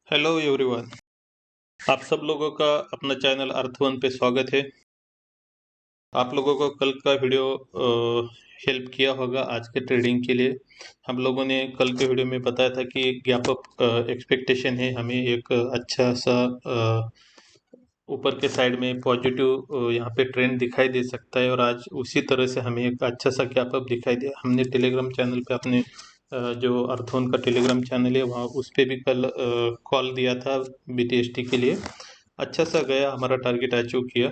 Hello everyone. आप सब लोगों का अपना चैनल अर्थ1 पे स्वागत है। आप लोगों को कल का वीडियो हेल्प किया होगा आज के ट्रेडिंग के लिए। हम लोगों ने कल के वीडियो में बताया था कि गैप अप एक्सपेक्टेशन है, हमें एक अच्छा सा ऊपर के साइड में पॉजिटिव यहाँ पे ट्रेंड दिखाई दे सकता है और आज उसी तरह से हमें एक अच्छा सा गैप अप दिखाई दिया। हमने टेलीग्राम चैनल पे अपने जो अर्थोन का टेलीग्राम चैनल है वहाँ उस पे भी कल कॉल दिया था बीटीएसटी के लिए। अच्छा सा गया, हमारा टारगेट अचीव किया।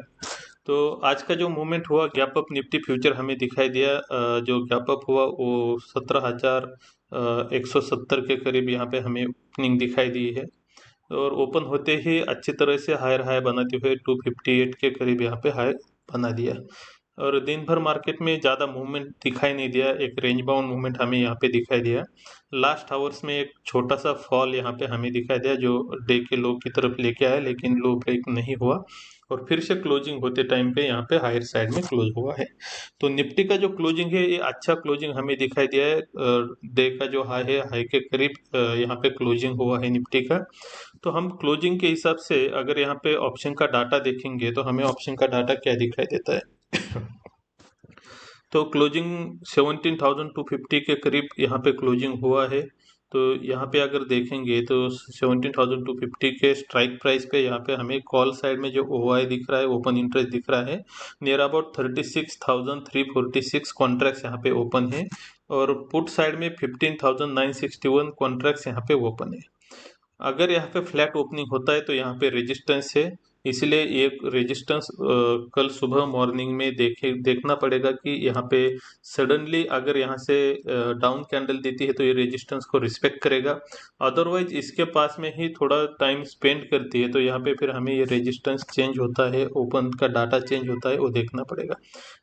तो आज का जो मूवमेंट हुआ गैप अप निफ्टी फ्यूचर हमें दिखाई दिया। जो गैप अप हुआ वो 17,170 के करीब यहाँ पे हमें ओपनिंग दिखाई दी है और ओपन होते ही अच्छी तरह से हायर हाई बनाते हुए 258 के करीब यहाँ पे हाई बना दिया और दिन भर मार्केट में ज़्यादा मूवमेंट दिखाई नहीं दिया। एक रेंज बाउंड मूवमेंट हमें यहाँ पे दिखाई दिया। लास्ट आवर्स में एक छोटा सा फॉल यहाँ पे हमें दिखाई दिया जो डे के लो की तरफ लेके आया, लेकिन लो ब्रेक नहीं हुआ और फिर से क्लोजिंग होते टाइम पे यहाँ पे हायर साइड में क्लोज हुआ है। तो निफ्टी का जो क्लोजिंग है ये अच्छा क्लोजिंग हमें दिखाई दिया है। डे का जो हाई है, हाई के करीब यहाँ पे क्लोजिंग हुआ है निफ्टी का। तो हम क्लोजिंग के हिसाब से अगर यहाँ पे ऑप्शन का डाटा देखेंगे तो हमें ऑप्शन का डाटा क्या दिखाई देता है। तो क्लोजिंग 17,250 के करीब यहाँ पे क्लोजिंग हुआ है। तो यहाँ पे अगर देखेंगे तो 17,250 के स्ट्राइक प्राइस पे यहाँ पे हमें कॉल साइड में जो ओआई दिख रहा है, ओपन इंटरेस्ट दिख रहा है, नियर अबाउट 36,346 कॉन्ट्रैक्ट्स यहाँ पे ओपन है और पुट साइड में 15,961 कॉन्ट्रैक्ट्स यहाँ पे ओपन है। अगर यहाँ पे फ्लैट ओपनिंग होता है तो यहाँ पे रेजिस्टेंस है, इसलिए ये रेजिस्टेंस कल सुबह मॉर्निंग में देखना पड़ेगा कि यहाँ पे सडनली अगर यहाँ से डाउन कैंडल देती है तो ये रेजिस्टेंस को रिस्पेक्ट करेगा। अदरवाइज इसके पास में ही थोड़ा टाइम स्पेंड करती है तो यहाँ पे फिर हमें ये रेजिस्टेंस चेंज होता है, ओपन का डाटा चेंज होता है, वो देखना पड़ेगा।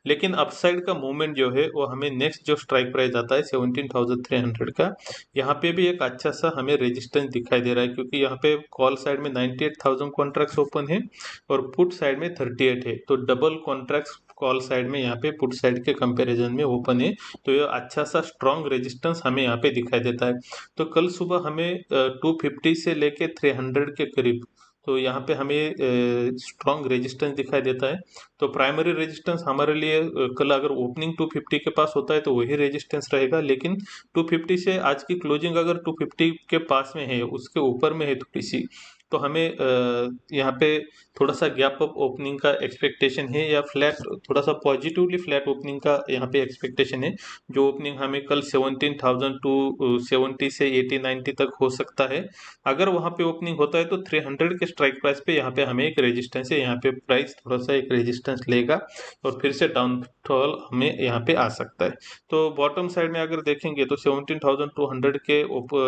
लेकिन अपसाइड का मूवमेंट जो है वो हमें नेक्स्ट जो स्ट्राइक प्राइस आता है 17,300 का, यहाँ पे भी एक अच्छा सा हमें रेजिस्टेंस दिखाई दे रहा है क्योंकि यहाँ पे कॉल साइड में 98,000 कॉन्ट्रैक्ट्स ओपन है और पुट साइड में 38 है। तो डबल कॉन्ट्रैक्ट्स कॉल साइड में यहाँ पे पुट साइड के कंपैरिजन में ओपन है। तो ये अच्छा सा स्ट्रॉन्ग रेजिस्टेंस हमें यहाँ पे दिखाई देता है। तो कल सुबह हमें 250 से लेके 300 के करीब, तो यहाँ पे हमें स्ट्रॉन्ग रेजिस्टेंस दिखाई देता है। तो प्राइमरी रेजिस्टेंस हमारे लिए कल अगर ओपनिंग 250 के पास होता है तो वही रेजिस्टेंस रहेगा, लेकिन 250 से आज की क्लोजिंग अगर 250 के पास में है, उसके ऊपर में है थोड़ी सी, तो हमें यहाँ पे थोड़ा सा गैप अप ओपनिंग का एक्सपेक्टेशन है या फ्लैट, थोड़ा सा पॉजिटिवली फ्लैट ओपनिंग का यहाँ पे एक्सपेक्टेशन है। जो ओपनिंग हमें कल 17,270 से 80-90 तक हो सकता है। अगर वहाँ पे ओपनिंग होता है तो 300 के स्ट्राइक प्राइस पे यहाँ पे हमें एक रेजिस्टेंस है, यहाँ पे प्राइस थोड़ा सा एक रेजिस्टेंस लेगा और फिर से डाउनफॉल हमें यहाँ पे आ सकता है। तो बॉटम साइड में अगर देखेंगे तो 17,200 के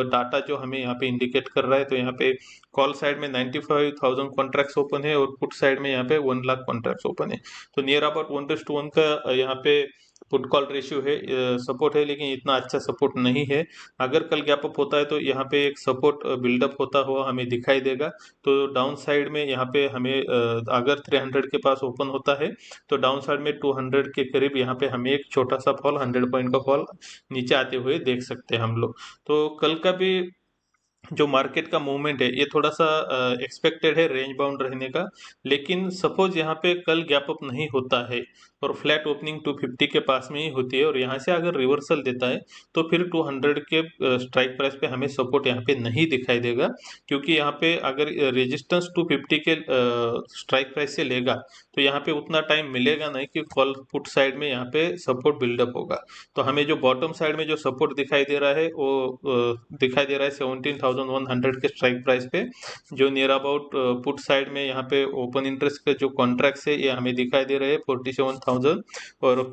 डाटा जो हमें यहाँ पे इंडिकेट कर रहा है, तो यहाँ पे कॉल साइड में 95,000 कॉन्ट्रैक्ट्स ओपन है और पुट साइड में यहाँ पे 1 लाख कॉन्ट्रैक्ट्स ओपन है। तो नियर अबाउट 1:1 का यहाँ पे पुट कॉल रेशियो है, सपोर्ट है, लेकिन इतना अच्छा सपोर्ट नहीं है। अगर कल गैप अप होता है तो यहाँ पे एक सपोर्ट बिल्डअप होता हुआ हमें दिखाई देगा। तो डाउन साइड में यहाँ पे हमें अगर 300 के पास ओपन होता है तो डाउन साइड में 200 के करीब यहाँ पे हमें एक छोटा सा फॉल, 100 पॉइंट का फॉल नीचे आते हुए देख सकते हैं हम लोग। तो कल का भी जो मार्केट का मूवमेंट है ये थोड़ा सा एक्सपेक्टेड है रेंज बाउंड रहने का, लेकिन सपोज यहाँ पे कल गैप अप नहीं होता है और फ्लैट ओपनिंग 250 के पास में ही होती है और यहाँ से अगर रिवर्सल देता है तो फिर 200 के स्ट्राइक प्राइस पे हमें सपोर्ट यहाँ पे नहीं दिखाई देगा, क्योंकि यहाँ पे अगर रेजिस्टेंस 250 के स्ट्राइक प्राइस से लेगा तो यहाँ पे उतना टाइम मिलेगा नहीं कि कॉल पुट साइड में यहाँ पे सपोर्ट बिल्डअप होगा। तो हमें जो बॉटम साइड में जो सपोर्ट दिखाई दे रहा है वो दिखाई दे रहा है 17,100 के स्ट्राइक प्राइस पे, जो नियर अबाउट पुट साइड में यहाँ पे ओपन इंटरेस्ट के जो कॉन्ट्रैक्ट्स है ये हमें दिखाई दे रहे हैं 47,000 और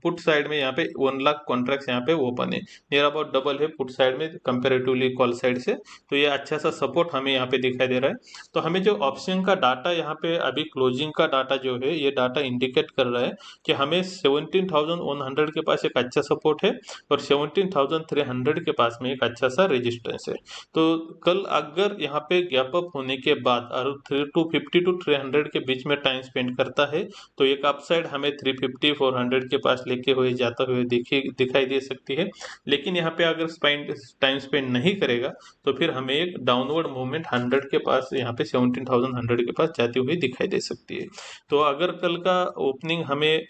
पुट साइड में यहाँ पे 1 लाख कॉन्ट्रैक्ट्स यहाँ पे ओपन है, नियर अबाउट डबल है पुट साइड में कंपेरेटिवली कॉल साइड से। तो ये अच्छा सा सपोर्ट हमें यहाँ पे दिखाई दे रहा है। तो हमें जो ऑप्शन का डाटा यहाँ पे अभी क्लोजिंग का डाटा जो है ये डाटा इंडिकेट कर रहा है कि हमें 17,100 के पास एक अच्छा सपोर्ट है और 17,300 के पास में एक अच्छा सा रेजिस्टेंस है। तो कल अगर यहाँ पे गैप अप होने के बाद और 250 टू 300 के बीच में टाइम स्पेंड करता है तो एक अपसाइड हमें 350 400 के पास लेके हुए जाता हुए दिखाई दे सकती है। लेकिन यहाँ पे अगर टाइम स्पेंड नहीं करेगा तो फिर हमें एक डाउनवर्ड मूवमेंट 100 के पास, यहाँ पे 17,100 के पास जाती हुई दिखाई दे सकती है। तो अगर कल का ओपनिंग हमें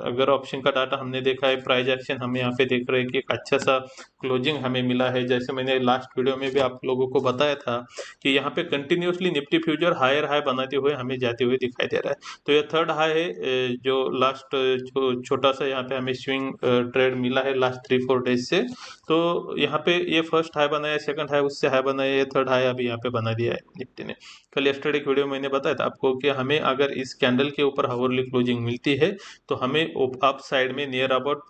अगर ऑप्शन का डाटा हमने देखा है, प्राइस एक्शन हमें यहाँ पे देख रहे हैं कि एक अच्छा सा क्लोजिंग हमें मिला है। जैसे मैंने लास्ट वीडियो में भी आप लोगों को बताया था कि यहाँ पे continuously Nifty future higher high बनाते हुए हमें जाते हुए दिखाई दे रहा है। तो ये थर्ड हाई है जो लास्ट जो छोटा सा यहाँ पे हमें स्विंग ट्रेड मिला है लास्ट 3-4 डेज से। तो यहाँ पे ये फर्स्ट हाई बनाया, सेकंड हाई उससे हाई बनाया, ये थर्ड हाई अभी यहाँ पे बना दिया है निफ्टी ने। कल यस्टरडे की वीडियो में मैंने बताया था आपको कि हमें अगर इस कैंडल के ऊपर हावरली क्लोजिंग मिलती है तो हमें अप साइड में नियर अबाउट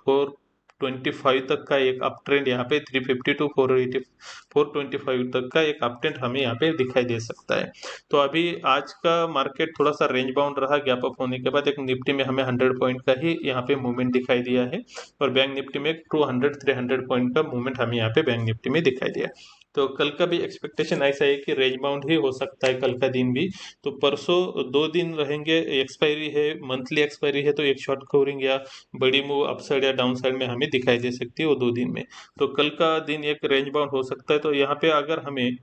425 तक का एक अप ट्रेंड, यहाँ पे 350 टू 425 तक का एक अप ट्रेंड हमें यहाँ पे दिखाई दे सकता है। तो अभी आज का मार्केट थोड़ा सा रेंज बाउंड रहा, गैप अप होने के बाद एक निफ्टी में हमें 100 पॉइंट का ही यहाँ पे मूवमेंट दिखाई दिया है और बैंक निफ्टी में 200-300 पॉइंट का मूवमेंट हमें यहाँ पे बैंक निफ्टी में दिखाई दिया। तो कल का भी एक्सपेक्टेशन ऐसा है कि रेंज बाउंड ही हो सकता है कल का दिन भी। तो परसों 2 दिन रहेंगे, एक्सपायरी है, मंथली एक्सपायरी है, तो एक शॉर्ट कवरिंग या बड़ी मूव अपसाइड या डाउन साइड में हमें दिखाई दे सकती है वो 2 दिन में। तो कल का दिन एक रेंज बाउंड हो सकता है। तो यहाँ पे अगर हमें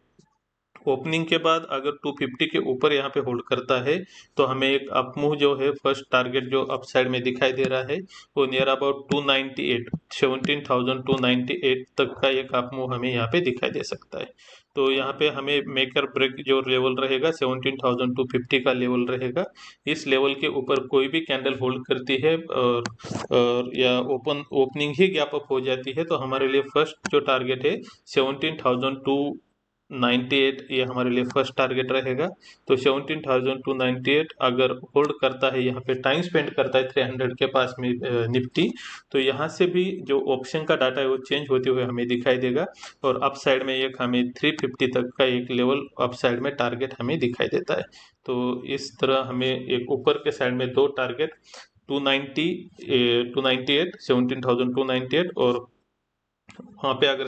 ओपनिंग के बाद अगर 250 के ऊपर यहाँ पे होल्ड करता है तो हमें एक अप मूव जो है, फर्स्ट टारगेट जो अप साइड में दिखाई दे रहा है वो नियर अबाउट 298 17,298 तक का एक अप मूव हमें यहाँ पे दिखाई दे सकता है। तो यहाँ पे हमें मेकर ब्रेक जो लेवल रहेगा 17,250 का लेवल रहेगा। इस लेवल के ऊपर कोई भी कैंडल होल्ड करती है और या ओपनिंग ही गैप अप हो जाती है तो हमारे लिए फर्स्ट जो टारगेट है 17,298, ये हमारे लिए फर्स्ट टारगेट रहेगा। तो 17,298 अगर होल्ड करता है, यहाँ पे टाइम स्पेंड करता है 300 के पास में निफ्टी, तो यहाँ से भी जो ऑप्शन का डाटा है वो चेंज होते हुए हमें दिखाई देगा और अप साइड में एक हमें 350 तक का एक लेवल अप साइड में टारगेट हमें दिखाई देता है। तो इस तरह हमें एक ऊपर के साइड में दो टारगेट 298 17,298 और वहाँ पे अगर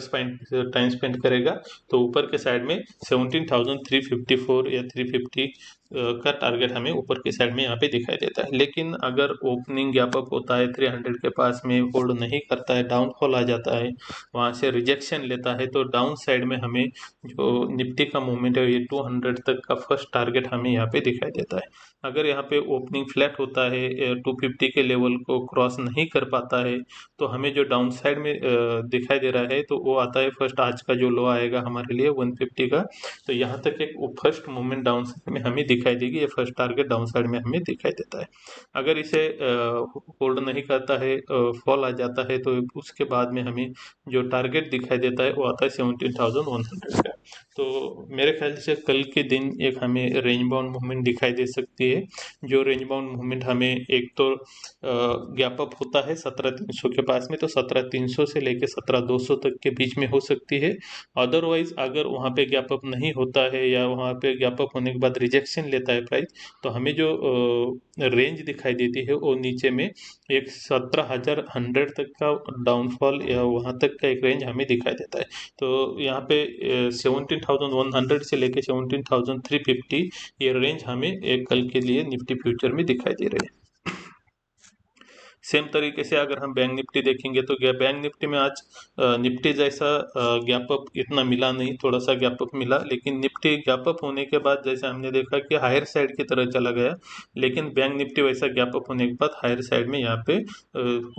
टाइम स्पेंड करेगा तो ऊपर के साइड में 17,354 या 350 का टारगेट हमें ऊपर के साइड में यहाँ पे दिखाई देता है। लेकिन अगर ओपनिंग गैप अप होता है 300 के पास में, होल्ड नहीं करता है, डाउनफॉल आ जाता है, वहाँ से रिजेक्शन लेता है, तो डाउन साइड में हमें जो निफ्टी का मूवमेंट है ये 200 तक का फर्स्ट टारगेट हमें यहाँ पे दिखाई देता है। अगर यहाँ पे ओपनिंग फ्लैट होता है, 250 के लेवल को क्रॉस नहीं कर पाता है, तो हमें जो डाउन साइड में दिखाई दे रहा है तो वो आता है फर्स्ट आज का जो लो आएगा हमारे लिए 150 का। तो यहाँ तक एक फर्स्ट मूवमेंट डाउन साइड में हमें दिखाई देगी, ये फर्स्ट टारगेट डाउन साइड में हमें दिखाई देता है। अगर इसे होल्ड नहीं करता है, फॉल आ जाता है, तो उसके बाद में हमें जो टारगेट दिखाई देता है वो आता है 17,100 का। तो मेरे ख्याल से कल के दिन एक हमें रेंज बाउंड मूवमेंट दिखाई दे सकती है। जो रेंज बाउंड मूवमेंट हमें एक तो गैप अप होता है 17,300 के पास में, तो 17,300 से लेके 17,200 तक के बीच में हो सकती है। अदरवाइज अगर वहाँ पे गैप अप नहीं होता है या वहाँ पे गैप अप होने के बाद रिजेक्शन लेता है प्राइस, तो हमें जो रेंज दिखाई देती है वो नीचे में एक 17,100 तक का डाउनफॉल या वहाँ तक का एक रेंज हमें दिखाई देता है। तो यहाँ पे 17,100 से लेके 17,350 ये रेंज हमें एक कल के लिए निफ्टी फ्यूचर में दिखाई दे रहे हैं। सेम तरीके से अगर हम बैंक निफ्टी देखेंगे तो बैंक निफ्टी में आज निफ्टी जैसा गैप अप इतना मिला नहीं, थोड़ा सा गैप अप मिला, लेकिन निफ्टी गैप अप होने के बाद जैसे हमने देखा कि हायर साइड की तरह चला गया, लेकिन बैंक निफ्टी वैसा गैप अप होने के बाद हायर साइड में यहाँ पे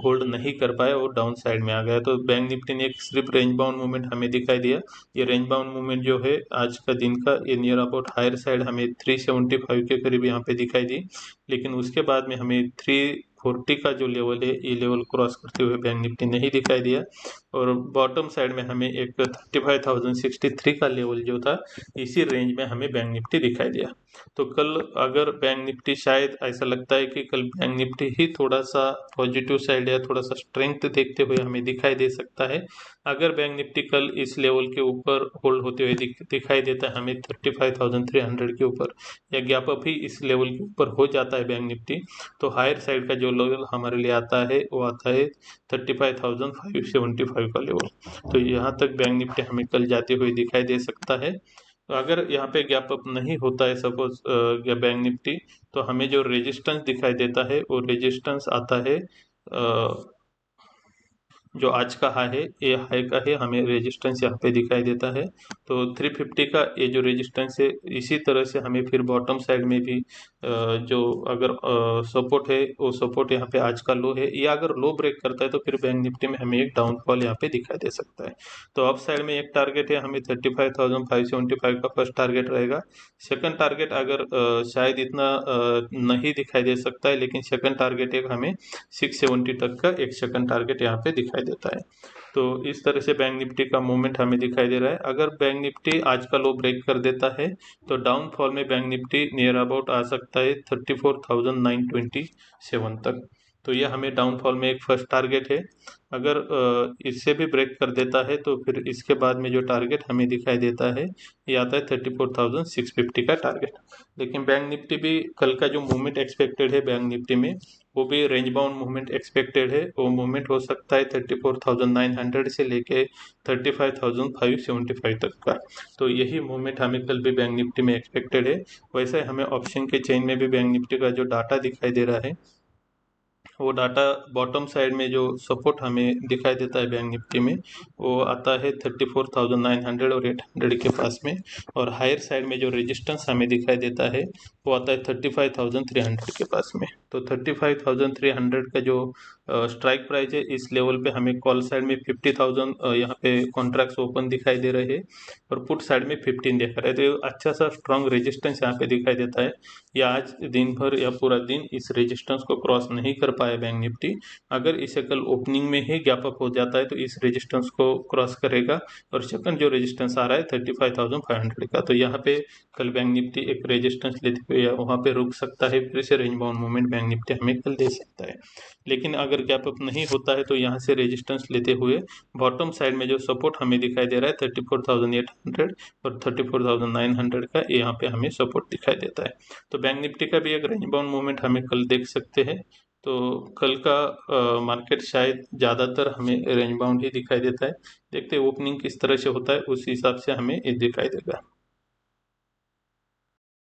होल्ड नहीं कर पाया और डाउन साइड में आ गया। तो बैंक निफ्टी ने एक सिर्फ रेंज बाउंड मूवमेंट हमें दिखाई दिया। ये रेंज बाउंड मूवमेंट जो है आज का दिन का, ये नियर अबाउट हायर साइड हमें 375 के करीब यहाँ पे दिखाई दी, लेकिन उसके बाद में हमें 340 का जो लेवल है ये लेवल क्रॉस करते हुए बैंक निफ्टी नहीं दिखाई दिया और बॉटम साइड में हमें एक 35,063 का लेवल जो था इसी रेंज में हमें बैंक निफ्टी दिखाई दिया। तो कल अगर बैंक निफ्टी, शायद ऐसा लगता है कि कल बैंक निफ्टी ही थोड़ा सा पॉजिटिव साइड या थोड़ा सा स्ट्रेंथ देखते हुए हमें दिखाई दे सकता है। अगर बैंक निफ्टी कल इस लेवल के ऊपर होल्ड होते हुए दिखाई देता है हमें 35,300 के ऊपर, या गैप अप ही इस लेवल के ऊपर हो जाता है बैंक निफ्टी, तो हायर साइड का जो लेवल हमारे लिए आता है वो आता है 35,575 निफ्टी का लेवल। तो यहाँ तक बैंक निफ्टी हमें कल जाते हुए दिखाई दे सकता है। तो अगर यहाँ पे गैप अप नहीं होता है सपोज बैंक निफ्टी, तो हमें जो रेजिस्टेंस दिखाई देता है वो रेजिस्टेंस आता है जो आज का हाई है, ये हाई का है, हमें रेजिस्टेंस यहाँ पे दिखाई देता है। तो 350 का ये जो रेजिस्टेंस है, इसी तरह से हमें फिर बॉटम साइड में भी जो अगर सपोर्ट है वो सपोर्ट यहाँ पे आज का लो है, या अगर लो ब्रेक करता है तो फिर बैंक निफ्टी में हमें एक डाउनफॉल यहाँ पे दिखाई दे सकता है। तो अप साइड में एक टारगेट है हमें 35,575 का फर्स्ट टारगेट रहेगा। सेकंड टारगेट अगर शायद इतना नहीं दिखाई दे सकता है, लेकिन सेकंड टारगेट एक हमें 670 तक का एक सेकंड टारगेट यहाँ पे दिखाई देता है। तो इस तरह से बैंक निफ्टी का मूवमेंट हमें दिखाई दे रहा है। अगर बैंक निफ्टी आज का लो ब्रेक कर देता है तो डाउनफॉल में बैंक निफ्टी नियर अबाउट आ सकता है 34,927 तक। तो यह हमें डाउनफॉल में एक फर्स्ट टारगेट है। अगर इससे भी ब्रेक कर देता है तो फिर इसके बाद में जो टारगेट हमें दिखाई देता है ये आता है 34,650 का टारगेट। लेकिन बैंक निफ्टी भी कल का जो मूवमेंट एक्सपेक्टेड है बैंक निफ्टी में, वो भी रेंज बाउंड मूवमेंट एक्सपेक्टेड है। वो मूवमेंट हो सकता है 34,900 से लेके 35,575 तक का। तो यही मूवमेंट हमें कल भी बैंक निफ्टी में एक्सपेक्टेड है। वैसे हमें ऑप्शन के चेन में भी बैंक निफ्टी का जो डाटा दिखाई दे रहा है, वो डाटा बॉटम साइड में जो सपोर्ट हमें दिखाई देता है बैंक निफ्टी में, वो आता है 34,900 और 800 के पास में। और हायर साइड में जो रेजिस्टेंस हमें दिखाई देता है वो आता है 35,300 के पास में। तो 35,300 का जो स्ट्राइक प्राइस है, इस लेवल पे हमें कॉल साइड में 50,000 यहाँ पे कॉन्ट्रैक्ट्स ओपन दिखाई दे रहे हैं और पुट साइड में 15 दिखा रहे हैं। तो ये अच्छा सा स्ट्रॉन्ग रेजिस्टेंस यहाँ पे दिखाई देता है। या आज दिन भर या पूरा दिन इस रेजिस्टेंस को क्रॉस नहीं कर पाया बैंक निफ्टी। अगर इसे कल ओपनिंग में ही गैप अप हो जाता है तो इस रेजिस्टेंस को क्रॉस करेगा और सेकंड जो रेजिस्टेंस आ रहा है 35,500 का। तो यहाँ पे कल बैंक निफ्टी एक रेजिस्टेंस लेते हुए वहाँ पे रुक सकता है, फिर से range bound movement bank Nifty हमें कल दे सकता है। लेकिन अगर गैप अप नहीं होता है तो यहाँ से रेजिस्टेंस लेते हुए बॉटम साइड में जो सपोर्ट हमें दिखाई दे रहा है 34,800 और 34,900 का, यहाँ पे हमें सपोर्ट दिखाई देता है। तो बैंक निफ्टी का भी एक रेंज बाउंड मूवमेंट हमें कल देख सकते हैं। तो कल का मार्केट शायद ज़्यादातर हमें रेंज बाउंड ही दिखाई देता है। देखते हैं ओपनिंग किस तरह से होता है, उस हिसाब से हमें ये दिखाई देगा।